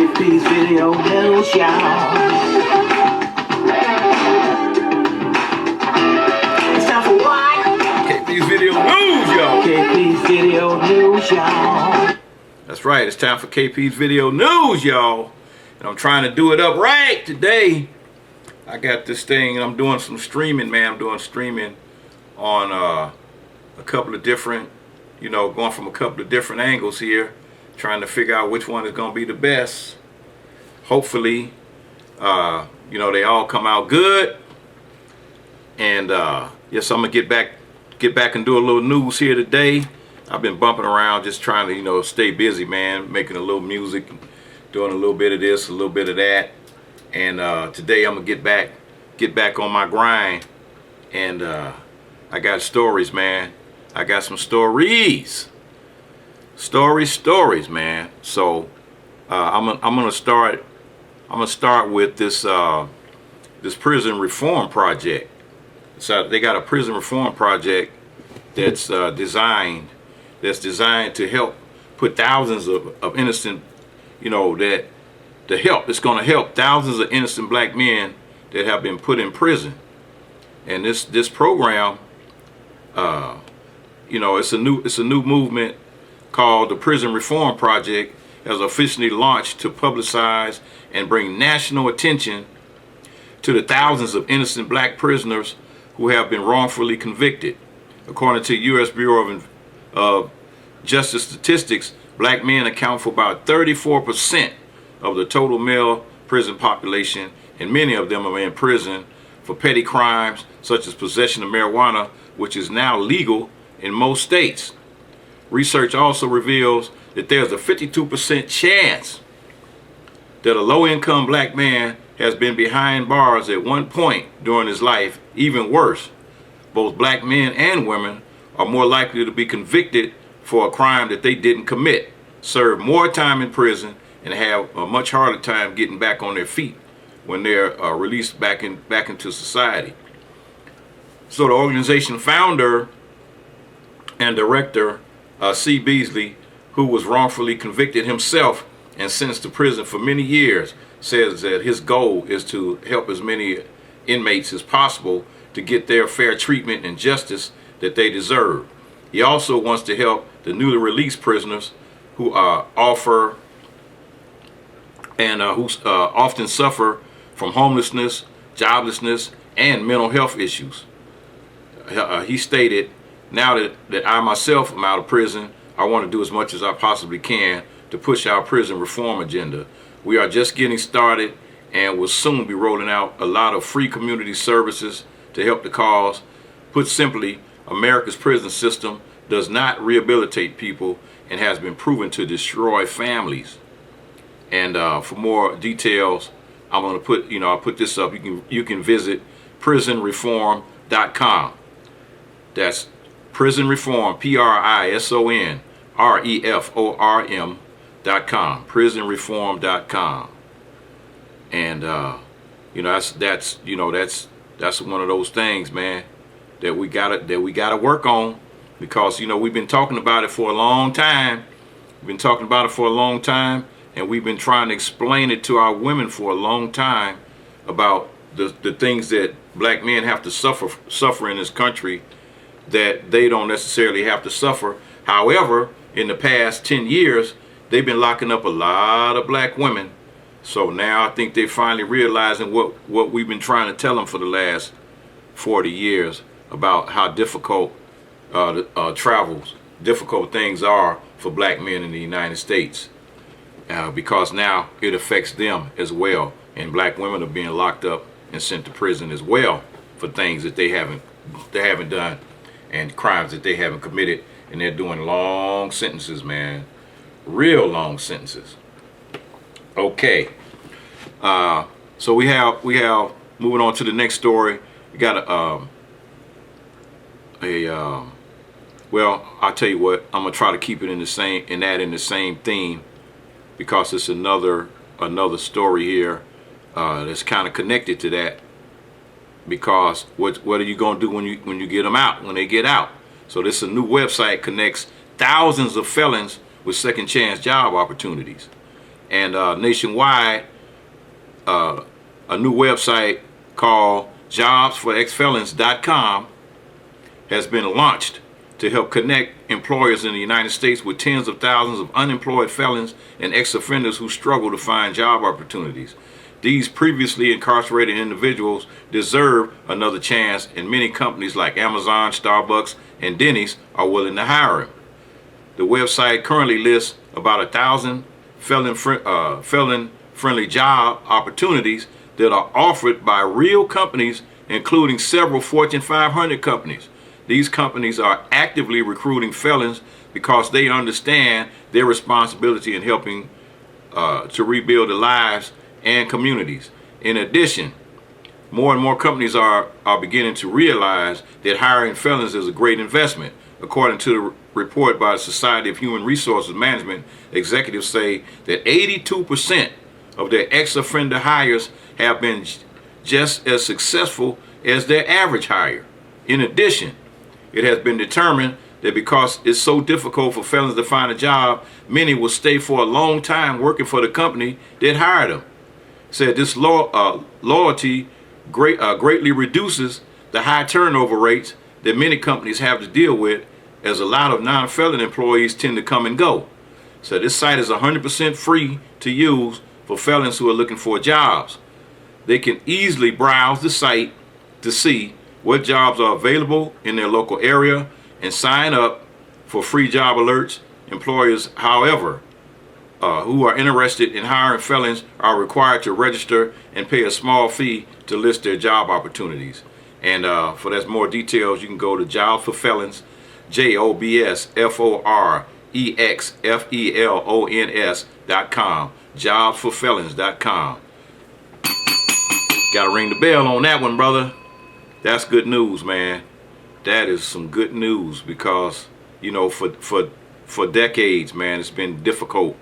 KP's Video News, y'all. It's time for what? KP's Video News, y'all. KP's Video News, y'all. That's right, it's time for KP's Video News, y'all. And I'm trying to do it up right today. I got this thing and I'm doing some streaming, man. I'm doing streaming on a couple of different, going from a couple of different angles here, trying to figure out which one is going to be the best. Hopefully, they all come out good. And yes, I'm gonna get back and do a little news here today. I've been bumping around, just trying to, stay busy, man, making a little music, doing a little bit of this, a little bit of that. And today I'm gonna get back on my grind. And I got stories, man. I got some stories, man. So I'm gonna start with this this prison reform project. So they got a prison reform project that's designed to help put thousands of innocent, it's going to help thousands of innocent black men that have been put in prison. And this program, it's a new movement called the Prison Reform Project, has officially launched to publicize and bring national attention to the thousands of innocent black prisoners who have been wrongfully convicted. According to U.S. Bureau of Justice statistics, black men account for about 34% of the total male prison population, and many of them are in prison for petty crimes such as possession of marijuana, which is now legal in most states. Research also reveals that there's a 52% chance that a low-income black man has been behind bars at one point during his life. Even worse, both black men and women are more likely to be convicted for a crime that they didn't commit, serve more time in prison, and have a much harder time getting back on their feet when they're released back into society. So the organization founder and director, C. Beasley, who was wrongfully convicted himself and sentenced to prison for many years, says that his goal is to help as many inmates as possible to get their fair treatment and justice that they deserve. He also wants to help the newly released prisoners who often suffer from homelessness, joblessness, and mental health issues. He stated, "Now that I myself am out of prison, I want to do as much as I possibly can to push our prison reform agenda. We are just getting started and will soon be rolling out a lot of free community services to help the cause. Put simply, America's prison system does not rehabilitate people and has been proven to destroy families." And for more details, I'm going to put, I'll put this up. You can visit prisonreform.com. That's prison reform, prisonreform.com, prisonreform.com. And that's one of those things, man, that we gotta work on, because we've been talking about it for a long time. And we've been trying to explain it to our women for a long time about the things that black men have to suffer in this country that they don't necessarily have to suffer. However, in the past 10 years, they've been locking up a lot of black women. So now I think they're finally realizing what we've been trying to tell them for the last 40 years about how difficult difficult things are for black men in the United States. Because now it affects them as well. And black women are being locked up and sent to prison as well for things that they haven't done and crimes that they haven't committed. And they're doing long sentences, man. Real long sentences. Okay. So we have moving on to the next story. We got well, I'll tell you what, I'm gonna try to keep it in the same theme, because it's another story here that's kind of connected to that. Because what are you gonna do when you get them out, when they get out? So this is a new website, connects thousands of felons with second chance job opportunities. And nationwide, a new website called jobsforexfelons.com has been launched to help connect employers in the United States with tens of thousands of unemployed felons and ex-offenders who struggle to find job opportunities. These previously incarcerated individuals deserve another chance, and many companies like Amazon, Starbucks, and Denny's are willing to hire them. The website currently lists about 1,000 felon-friendly job opportunities that are offered by real companies, including several Fortune 500 companies. These companies are actively recruiting felons because they understand their responsibility in helping to rebuild their lives and communities. In addition, more and more companies are beginning to realize that hiring felons is a great investment. According to the report by the Society of Human Resources Management, executives say that 82% of their ex-offender hires have been just as successful as their average hire. In addition, it has been determined that because it's so difficult for felons to find a job, many will stay for a long time working for the company that hired them. Said this loyalty greatly reduces the high turnover rates that many companies have to deal with, as a lot of non-felon employees tend to come and go. So this site is 100% free to use for felons who are looking for jobs. They can easily browse the site to see what jobs are available in their local area and sign up for free job alerts. Employers, however, who are interested in hiring felons are required to register and pay a small fee to list their job opportunities. And for that more details, you can go to Jobs for Felons, JOBSFOREXFELONS.com, jobsforfelons.com. Gotta ring the bell on that one, brother. That's good news, man. That is some good news, because, you know, for decades, man, it's been difficult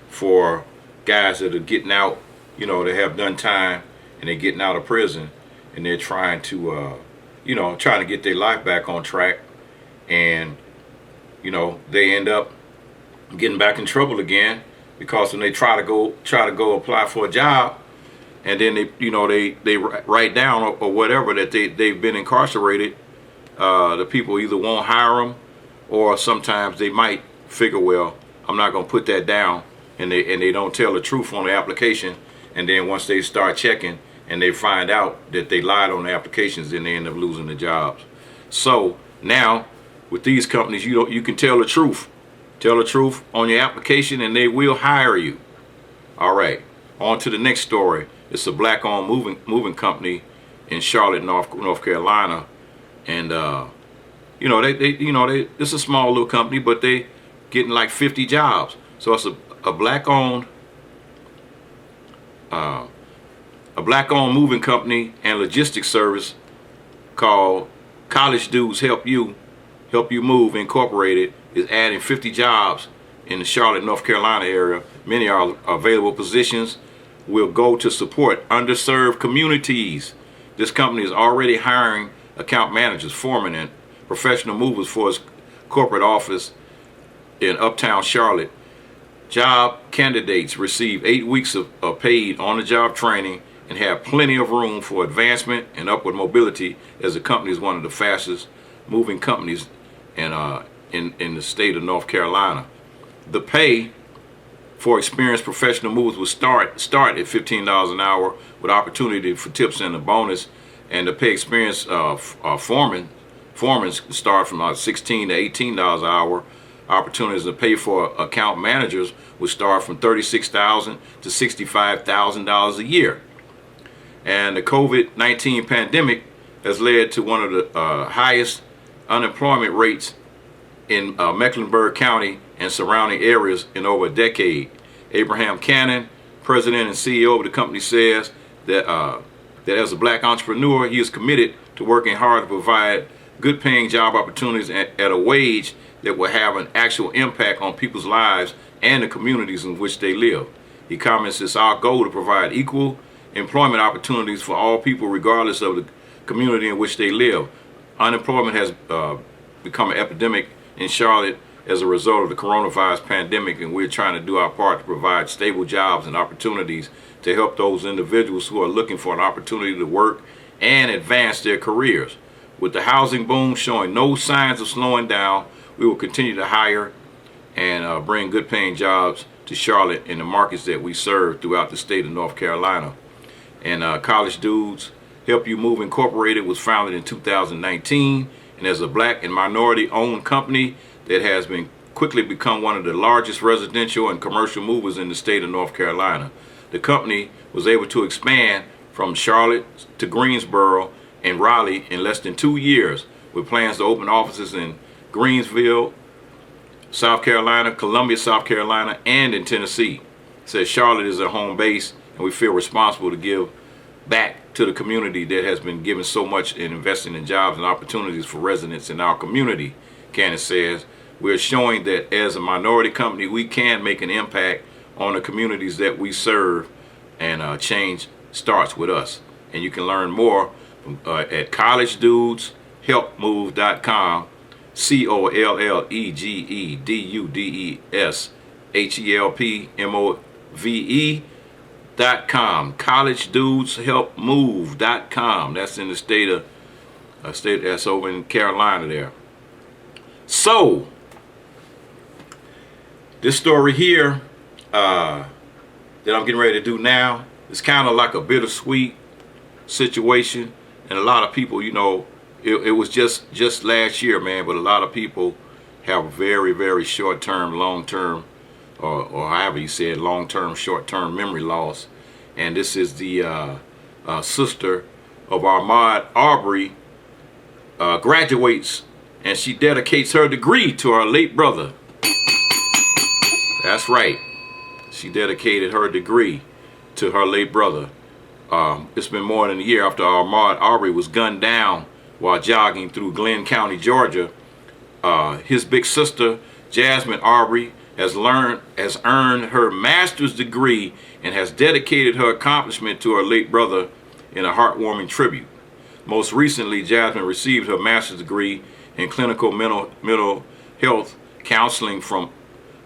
for guys that are getting out, you know, they have done time and they're getting out of prison and they're trying to, trying to get their life back on track. And, you know, they end up getting back in trouble again, because when they try to go apply for a job, and then they write down or whatever that they've been incarcerated, the people either won't hire them, or sometimes they might figure, well, I'm not going to put that down, and they don't tell the truth on the application. And then once they start checking and they find out that they lied on the applications, then they end up losing the jobs. So now with these companies, you can tell the truth. Tell the truth on your application and they will hire you. All right, on to the next story. It's a black-owned moving company in Charlotte, North Carolina, and it's a small little company, but they getting like 50 jobs. So it's a black-owned moving company and logistics service called College Dudes Help You Move Incorporated is adding 50 jobs in the Charlotte, North Carolina area. Many are available positions will go to support underserved communities. This company is already hiring account managers, foremen, and professional movers for its corporate office in Uptown Charlotte. Job candidates receive 8 weeks of paid on-the-job training and have plenty of room for advancement and upward mobility, as the company is one of the fastest moving companies in the state of North Carolina. The pay for experienced professional movers will start at $15 an hour, with opportunity for tips and a bonus. And the pay experienced foremen start from $16 to $18 an hour. Opportunities to pay for account managers will start from $36,000 to $65,000 a year. And the COVID-19 pandemic has led to one of the highest unemployment rates in Mecklenburg County and surrounding areas in over a decade. Abraham Cannon, president and CEO of the company, says that as a black entrepreneur, he is committed to working hard to provide good paying job opportunities at a wage that will have an actual impact on people's lives and the communities in which they live. He comments, it's our goal to provide equal employment opportunities for all people regardless of the community in which they live. Unemployment has become an epidemic in Charlotte, as a result of the coronavirus pandemic, and we're trying to do our part to provide stable jobs and opportunities to help those individuals who are looking for an opportunity to work and advance their careers. With the housing boom showing no signs of slowing down, we will continue to hire and bring good paying jobs to Charlotte and the markets that we serve throughout the state of North Carolina. And College Dudes Help You Move Incorporated was founded in 2019, and as a black and minority owned company that has been quickly become one of the largest residential and commercial movers in the state of North Carolina. The company was able to expand from Charlotte to Greensboro and Raleigh in less than 2 years, with plans to open offices in Greensville, South Carolina, Columbia, South Carolina, and in Tennessee. It says Charlotte is our home base, and we feel responsible to give back to the community that has been given so much in investing in jobs and opportunities for residents in our community. Candace says, we're showing that as a minority company, we can make an impact on the communities that we serve, and change starts with us. And you can learn more at collegedudeshelpmove.com, collegedudeshelpmove.com, collegedudeshelpmove.com. That's in the state that's over in Carolina there. So this story here that I'm getting ready to do now is kind of like a bittersweet situation, and a lot of people, you know, it was just last year, man, but a lot of people have very, very short-term, long-term, or however you said, long-term, short-term memory loss. And this is the sister of Ahmaud Arbery, graduates, and she dedicates her degree to her late brother. That's right. She dedicated her degree to her late brother. It's been more than a year after Ahmaud Arbery was gunned down while jogging through Glenn County, Georgia. His big sister, Jasmine Arbery, has earned her master's degree and has dedicated her accomplishment to her late brother in a heartwarming tribute. Most recently, Jasmine received her master's degree in clinical mental health counseling from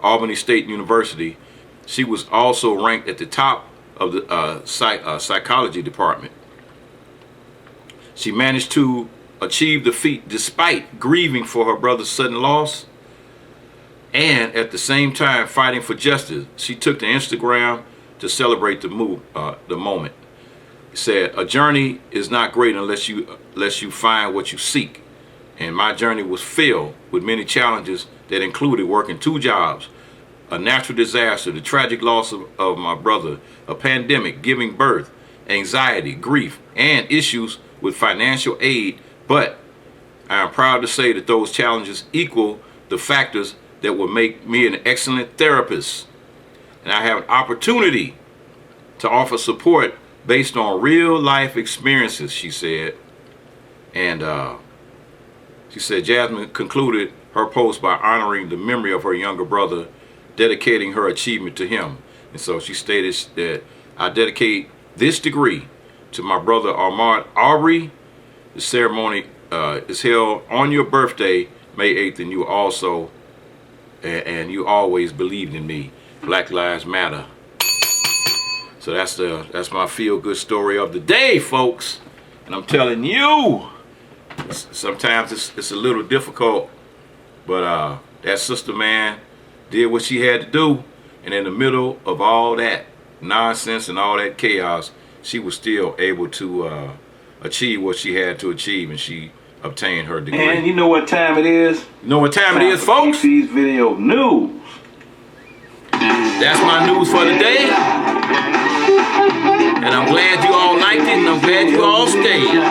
Albany State University. She was also ranked at the top of the psychology department. She managed to achieve the feat despite grieving for her brother's sudden loss and at the same time fighting for justice. She took to Instagram to celebrate the moment. It said, "A journey is not great unless you find what you seek. And my journey was filled with many challenges that included working 2 jobs, a natural disaster, the tragic loss of my brother, a pandemic, giving birth, anxiety, grief, and issues with financial aid. But I am proud to say that those challenges equal the factors that will make me an excellent therapist. And I have an opportunity to offer support based on real life experiences," she said. And she said Jasmine concluded her post by honoring the memory of her younger brother, dedicating her achievement to him. And so she stated that, "I dedicate this degree to my brother Ahmaud Arbery. The ceremony is held on your birthday, May 8th, and you also, and you always believed in me. Black Lives Matter." So that's my feel-good story of the day, folks. And I'm telling you, sometimes it's a little difficult, but that sister, man, did what she had to do, and in the middle of all that nonsense and all that chaos, she was still able to achieve what she had to achieve, and she obtained her degree. And you know what time it is? You know what time it is, folks? KPVIDEONEWS video news. That's my news for the day. And I'm glad you all liked it, and I'm glad you all stayed.